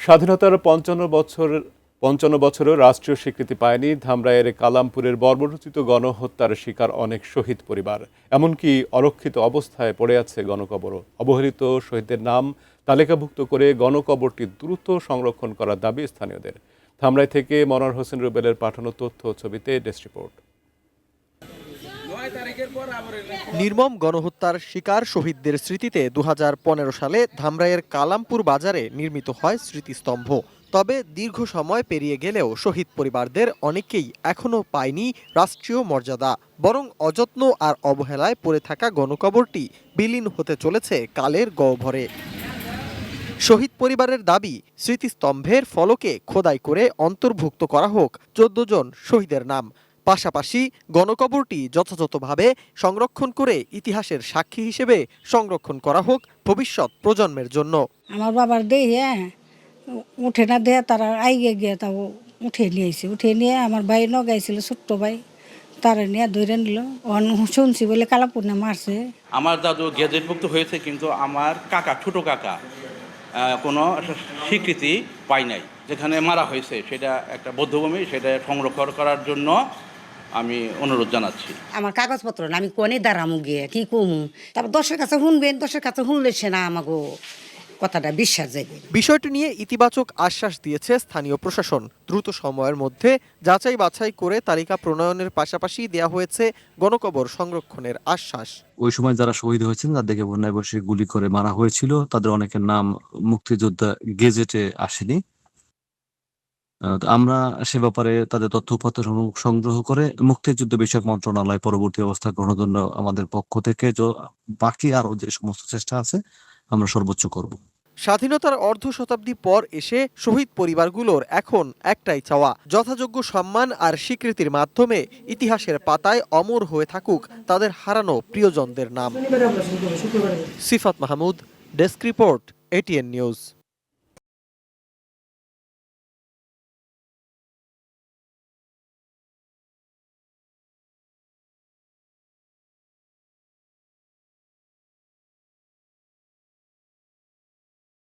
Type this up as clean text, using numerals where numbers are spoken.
স্বাধীনতার ৫৫ বছরেও রাষ্ট্রীয় স্বীকৃতি পায়নি ধামরাইয়ের কালামপুরের বর্বরোচিত গণহত্যার শিকার অনেক শহীদ পরিবার। এমনকি অরক্ষিত অবস্থায় পড়ে আছে গণকবরও। অবহেলিত শহীদদের নাম তালিকাভুক্ত করে গণকবরটি দ্রুত সংরক্ষণ করার দাবি স্থানীয়দের। ধামরাই থেকে মনোয়ার হোসেন রুবেলের পাঠানো তথ্য ও ছবিতে ডেস্ক রিপোর্ট। নির্মম গণহত্যার শিকার শহীদদের স্মৃতিতে ২০১৫ সালে ধামরাইয়ের কালামপুর বাজারে নির্মিত হয় স্মৃতিস্তম্ভ। তবে দীর্ঘ সময় পেরিয়ে গেলেও শহীদ পরিবারদের অনেকেই এখনও পায়নি রাষ্ট্রীয় মর্যাদা, বরং অযত্ন আর অবহেলায় পড়ে থাকা গণকবরটি বিলীন হতে চলেছে কালের গহ্বরে। শহীদ পরিবারের দাবি, স্মৃতিস্তম্ভের ফলকে খোদাই করে অন্তর্ভুক্ত করা হোক ১৪ জন শহীদের নাম। পাশাপাশি গণকবরটি যথাযথভাবে সংরক্ষণ করে ইতিহাসের সাক্ষী হিসেবে সংরক্ষণ করা হোক ভবিষ্যৎ প্রজন্মের জন্য। আমার বাবার দিয়ে উঠে না দেয়া তারা আইগে গিয়ে তাও উঠে নিয়ে আমার ভাই নগাইছিল ছোট্ট ভাই, তারা নিয়ে ধরে নিল। শুনছি বলে কালামপুর না মারছে। আমার দাদু গেজেটভুক্ত হয়েছে, কিন্তু আমার কাকা, ছোট কাকা কোনো স্বীকৃতি পায় নাই। যেখানে মারা হয়েছে সেটা একটা বৌদ্ধভূমি, সেটা সংরক্ষণ করার জন্য আমি অনুরোধ জানাচ্ছি। আমার কাগজপত্র না, আমি কোনে দাঁড়ামু গিয়ে কি কমু, তারপর দশের কাছে শুনবেন, দশের কাছে শুনলে সে না আমাকে কথাটা বিশ্বাস যাবে। বিষয়টি নিয়ে ইতিবাচক আশ্বাস দিয়েছে স্থানীয় প্রশাসন। দ্রুত সময়ের মধ্যে যাচাই বাছাই করে তালিকা প্রণয়নের পাশাপাশি দেয়া হয়েছে গণকবর সংরক্ষণের আশ্বাস। ওই সময় যারা শহীদ হয়েছেন, যাদেরকে বন্যায় বসে গুলি করে মারা হয়েছিল, তাদের অনেকের নাম মুক্তিযোদ্ধা গেজেটে আসেনি। আমরা সে ব্যাপারে তাদের তথ্য উপাত্ত সংগ্রহ করে মুক্তিযুদ্ধ বিষয়ক মন্ত্রণালয় পরবর্তী অবস্থা গ্রহণের জন্য আমাদের পক্ষ থেকে বাকি আরো যে সমস্ত চেষ্টা আছে আমরা সর্বোচ্চ করব। স্বাধীনতার অর্ধ শতাব্দী পর এসে শহীদ পরিবারগুলোর এখন একটাই চাওয়া, যথাযোগ্য সম্মান আর স্বীকৃতির মাধ্যমে ইতিহাসের পাতায় অমর হয়ে থাকুক তাদের হারানো প্রিয়জনদের নাম। Sifat Mahmud, desk report, ATN news.